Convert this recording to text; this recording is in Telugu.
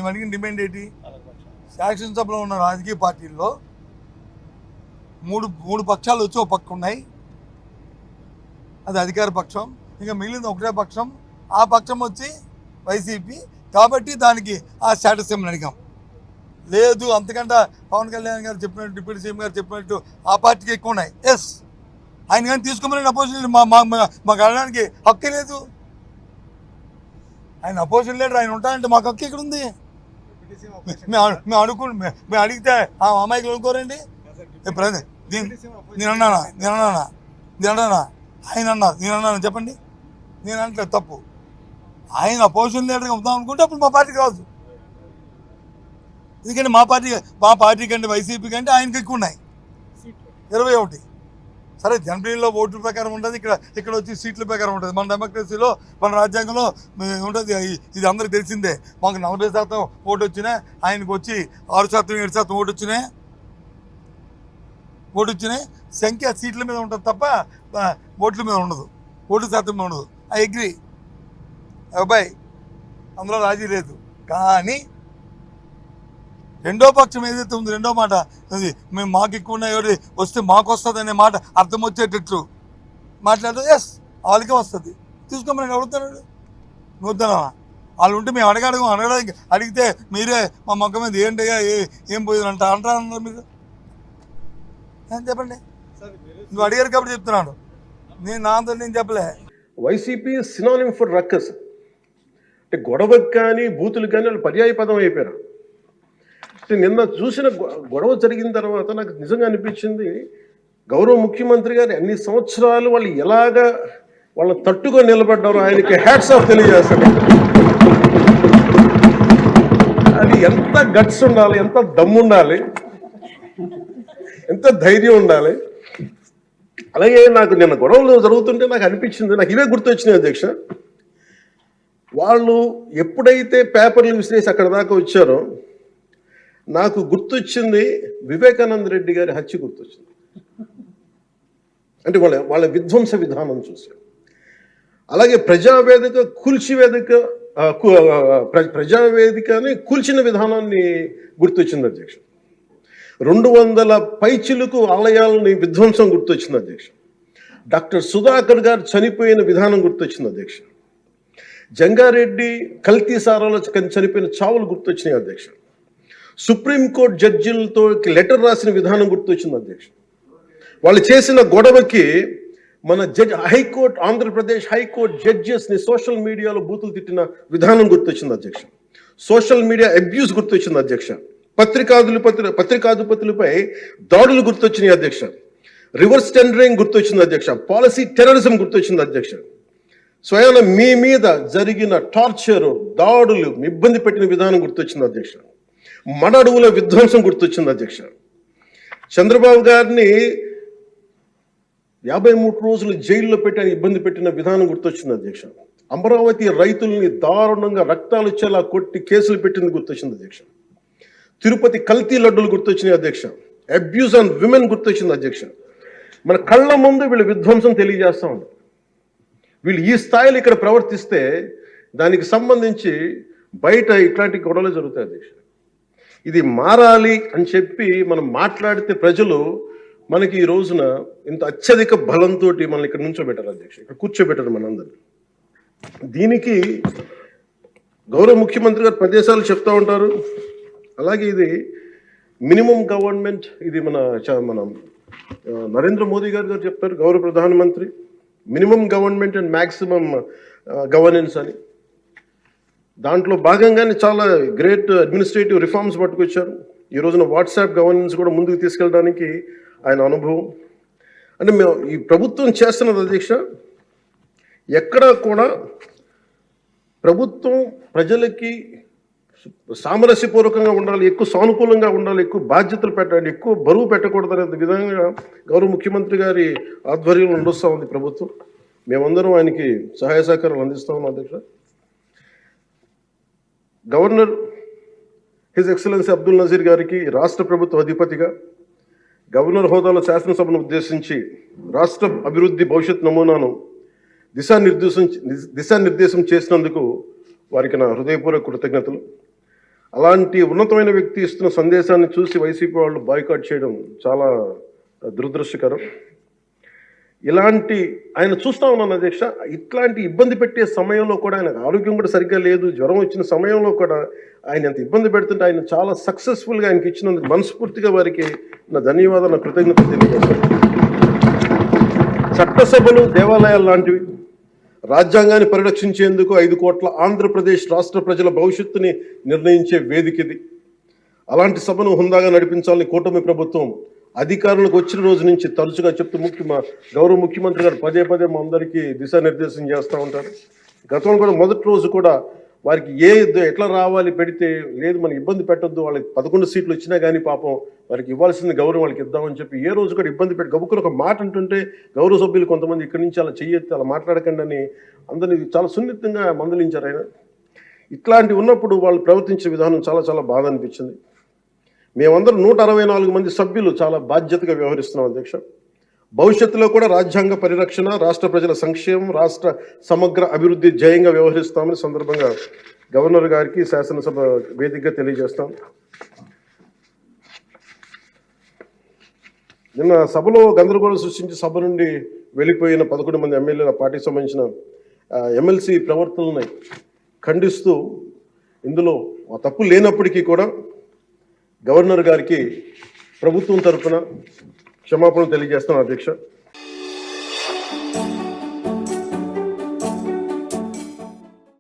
మేము అడిగిన డిమాండ్ ఏంటి? శాసనసభలో ఉన్న రాజకీయ పార్టీల్లో మూడు పక్షాలు వచ్చి ఒక పక్క ఉన్నాయి, అది అధికార పక్షం. ఇంకా మిగిలింది ఒకటే పక్షం, ఆ పక్షం వచ్చి వైసీపీ. కాబట్టి దానికి ఆ స్టేటస్ ఏమని అడిగాం. లేదు అంతకంటే పవన్ కళ్యాణ్ గారు చెప్పినట్టు, డిప్యూటీ సీఎం గారు చెప్పినట్టు ఆ పార్టీకి ఎక్కువ ఉన్నాయి. ఎస్, ఆయన కానీ తీసుకోమని అపోజిషన్ మాకు అడగడానికి హక్కే లేదు. ఆయన అపోజిషన్ లీడర్, ఆయన ఉంటానంటే మాకు హక్కు ఇక్కడ ఉంది. మేము అడిగితే ఆ అమ్మాయికి అనుకోరండి. నేను అన్నానా ఆయన అన్నారు, నేను అన్నాను చెప్పండి. నేను అంటే తప్పు. ఆయన అపోజిషన్ లీడర్గా ఉందాం అనుకుంటే అప్పుడు మా పార్టీకి రావచ్చు. ఎందుకంటే మా పార్టీ కంటే వైసీపీ కంటే ఆయనకి ఎక్కువ ఉన్నాయి, 21. సరే, జనరల్లో ఓట్ల ప్రకారం ఉంటుంది, ఇక్కడ వచ్చి సీట్ల ప్రకారం ఉంటుంది. మన డెమోక్రసీలో, మన రాజ్యాంగంలో ఉంటుంది. ఇది అందరికి తెలిసిందే. మాకు 40% ఓటు వచ్చినాయి, ఆయనకు వచ్చి 6%, 7% ఓటు వచ్చినాయి. సంఖ్య సీట్ల మీద ఉంటుంది తప్ప ఓట్ల మీద ఉండదు, ఓటు శాతం మీద ఉండదు. ఐ అగ్రీ అబ్బాయి, అందులో రాజీ లేదు. కానీ రెండో పక్షం ఏదైతే ఉంది, రెండో మాట అది మేము మాకు ఎక్కువ ఉన్నాయి, ఎవరి వస్తే మాకు వస్తుంది అనే మాట అర్థం వచ్చేటట్లు మాట్లాడదు. ఎస్, వాళ్ళకే వస్తుంది, తీసుకోమని అడుగుతున్నాడు. వద్దనా? వాళ్ళు ఉంటే మేము అడగడానికి అడిగితే మీరే మా మొక్క మీద ఏంటయ్యా ఏం పోయిందంట అంటారన్నారు మీరు. చెప్పండి, నువ్వు అడిగారు కాబట్టి చెప్తున్నాను. నేను చెప్పలే. వైసీపీ సినానిమ్ ఫర్ రక్కస్ అంటే గొడవకు కానీ బూతులు కానీ వాళ్ళు పర్యాయ పదం అయిపోయారు. నిన్న చూసిన గొడవ జరిగిన తర్వాత నాకు నిజంగా అనిపించింది, గౌరవ ముఖ్యమంత్రి గారు అన్ని సంవత్సరాలు వాళ్ళు ఎలాగా వాళ్ళని తట్టుకొని నిలబడ్డారో ఆయనకి హ్యాట్స్ ఆఫ్ తెలియజేస్తారు. అది ఎంత గట్స్ ఉండాలి, ఎంత దమ్ము ఉండాలి, ఎంత ధైర్యం ఉండాలి. అలాగే నాకు నిన్న గొడవలు జరుగుతుంటే నాకు అనిపించింది, నాకు ఇవే గుర్తొచ్చినాయి అధ్యక్ష. వాళ్ళు ఎప్పుడైతే పేపర్లు విసిరేసి అక్కడ దాకా వచ్చారో నాకు గుర్తొచ్చింది వివేకానంద రెడ్డి గారి హత్య గుర్తొచ్చింది. అంటే వాళ్ళ విధ్వంస విధానం చూశారు. అలాగే ప్రజావేదికని కూల్చిన విధానాన్ని గుర్తొచ్చింది అధ్యక్ష. 200 పైచిలుకు ఆలయాలని విధ్వంసం గుర్తొచ్చింది అధ్యక్ష. డాక్టర్ సుధాకర్ గారు చనిపోయిన విధానం గుర్తొచ్చింది అధ్యక్ష. జంగారెడ్డి కల్తీ సారాలో చనిపోయిన చావులు గుర్తొచ్చినాయి అధ్యక్ష. సుప్రీంకోర్టు జడ్జిలతో లెటర్ రాసిన విధానం గుర్తొచ్చింది అధ్యక్ష. వాళ్ళు చేసిన గొడవకి మన హైకోర్టు, ఆంధ్రప్రదేశ్ హైకోర్టు జడ్జెస్ని సోషల్ మీడియాలో బూతులు తిట్టిన విధానం గుర్తొచ్చింది అధ్యక్ష. సోషల్ మీడియా అబ్యూస్ గుర్తొచ్చింది అధ్యక్ష. పత్రికాధిపతులపై దాడులు గుర్తొచ్చినాయి అధ్యక్ష. రివర్స్ టెండరింగ్ గుర్తొచ్చింది అధ్యక్ష. పాలసీ టెర్రరిజం గుర్తొచ్చింది అధ్యక్ష. స్వయాన మీ మీద జరిగిన టార్చరు, దాడులు, ఇబ్బంది పెట్టిన విధానం గుర్తొచ్చింది అధ్యక్ష. మన అడవుల విధ్వంసం గుర్తొచ్చింది అధ్యక్ష. చంద్రబాబు గారిని 53 రోజులు జైల్లో పెట్టి ఇబ్బంది పెట్టిన విధానం గుర్తొచ్చింది అధ్యక్ష. అమరావతి రైతుల్ని దారుణంగా రక్తాలు ఇచ్చేలా కొట్టి కేసులు పెట్టింది గుర్తొచ్చింది అధ్యక్ష. తిరుపతి కల్తీ లడ్డులు గుర్తొచ్చినాయి అధ్యక్ష. అబ్యూస్ ఆన్ విమెన్ గుర్తొచ్చింది అధ్యక్ష. మన కళ్ళ ముందు వీళ్ళు విధ్వంసం తెలియజేస్తా ఉన్నారు. వీళ్ళు ఈ స్థాయిలో ఇక్కడ ప్రవర్తిస్తే దానికి సంబంధించి బయట ఇట్లాంటి గొడవలు జరుగుతాయి అధ్యక్ష. ఇది మారాలి అని చెప్పి మనం మాట్లాడితే ప్రజలు మనకి ఈ రోజున ఇంత అత్యధిక బలంతో మనల్ని ఇక్కడ నుంచోబెట్టారు అధ్యక్ష, ఇక్కడ కూర్చోబెట్టారు మనందరినీ. దీనికి గౌరవ ముఖ్యమంత్రి గారు ప్రదేశాలు చెప్తా ఉంటారు. అలాగే ఇది మినిమం గవర్నమెంట్, ఇది మన నరేంద్ర మోదీ గారు చెప్తారు, గౌరవ ప్రధానమంత్రి, minimum government and maximum governance అని. దాంట్లో భాగంగానే చాలా గ్రేట్ అడ్మినిస్ట్రేటివ్ రిఫార్మ్స్ పట్టుకొచ్చారు. ఈ రోజున వాట్సాప్ గవర్నెన్స్ కూడా ముందుకు తీసుకెళ్ళడానికి ఆయన అనుభవం. అంటే మేము ఈ ప్రభుత్వం చేస్తున్నది అధ్యక్ష, ఎక్కడా కూడా ప్రభుత్వం ప్రజలకి సామరస్యపూర్వకంగా ఉండాలి, ఎక్కువ సానుకూలంగా ఉండాలి, ఎక్కువ బాధ్యతలు పెట్టాలి, ఎక్కువ బరువు పెట్టకూడదు అనే విధంగా గౌరవ ముఖ్యమంత్రి గారి ఆధ్వర్యంలో నడుస్తూ ఉంది ప్రభుత్వం. మేమందరం ఆయనకి సహాయ సహకారాలు అందిస్తూ ఉన్నాం అధ్యక్ష. Governor his excellency Abdul Nazeer గారికి రాష్ట్ర ప్రభుత్వ అధిపతిగా గవర్నర్ హోదాలో శాసనసభను ఉద్దేశించి రాష్ట్ర అభివృద్ధి భవిష్యత్ నమూనాను దిశానిర్దేశం చేసినందుకు వారికి నా హృదయపూర్వక కృతజ్ఞతలు. అలాంటి ఉన్నతమైన వ్యక్తి ఇస్తున్న సందేశాన్ని చూసి వైసీపీ వాళ్ళు బాయ్కాట్ చేయడం చాలా దురదృష్టకరం. ఇలాంటి ఆయన చూస్తా ఉన్నాను అధ్యక్ష, ఇట్లాంటి ఇబ్బంది పెట్టే సమయంలో కూడా ఆయన ఆరోగ్యం కూడా సరిగ్గా లేదు, జ్వరం వచ్చిన సమయంలో కూడా ఆయన ఎంత ఇబ్బంది పెడుతుంటే ఆయన చాలా సక్సెస్ఫుల్గా ఆయనకి ఇచ్చినందుకు మనస్ఫూర్తిగా వారికి నా ధన్యవాదాలు, నా కృతజ్ఞతలు తెలియజేస్తాను. చట్టసభలు, దేవాలయాలు లాంటివి రాజ్యాంగాన్ని పరిరక్షించేందుకు 5 కోట్ల ఆంధ్రప్రదేశ్ రాష్ట్ర ప్రజల భవిష్యత్తుని నిర్ణయించే వేదిక ఇది. అలాంటి సభను హుందాగా నడిపించాలని కూటమి ప్రభుత్వం అధికారులకు వచ్చిన రోజు నుంచి తరచుగా చెప్తూ గౌరవ ముఖ్యమంత్రి గారు పదే పదే మా అందరికీ దిశానిర్దేశం చేస్తూ ఉంటారు. గతంలో కూడా మొదటి రోజు కూడా వారికి ఎట్లా రావాలి పెడితే లేదు మనం ఇబ్బంది పెట్టొద్దు, వాళ్ళకి 11 సీట్లు వచ్చినా కానీ పాపం వారికి ఇవ్వాల్సిన గౌరవం వాళ్ళకి ఇద్దామని చెప్పి ఏ రోజు కూడా ఇబ్బంది పెట్టి గబుక్కులు ఒక మాట అంటుంటే గౌరవ సభ్యులు కొంతమంది ఇక్కడి నుంచి అలా చెయ్యొద్దు, అలా మాట్లాడకండి అని అందరినీ చాలా సున్నితంగా మందలించారు ఆయన. ఇట్లాంటి ఉన్నప్పుడు వాళ్ళు ప్రవర్తించే విధానం చాలా చాలా బాధ అనిపించింది. మేమందరం 164 మంది సభ్యులు చాలా బాధ్యతగా వ్యవహరిస్తున్నాం అధ్యక్ష. భవిష్యత్తులో కూడా రాజ్యాంగ పరిరక్షణ, రాష్ట్ర ప్రజల సంక్షేమం, రాష్ట్ర సమగ్ర అభివృద్ధి ధ్యేయంగా వ్యవహరిస్తామని సందర్భంగా గవర్నర్ గారికి శాసనసభ వేదికగా తెలియజేస్తాం. నిన్న సభలో గందరగోళం సృష్టించి సభ నుండి వెళ్ళిపోయిన 11 మంది ఎమ్మెల్యేల పార్టీకి సంబంధించిన ఎమ్మెల్సీ ప్రవర్తనని ఖండిస్తూ ఇందులో ఆ తప్పు లేనప్పటికీ కూడా గవర్నర్ గారికి ప్రభుత్వం తరఫున క్షమాపణ తెలియజేస్తాను అధ్యక్ష.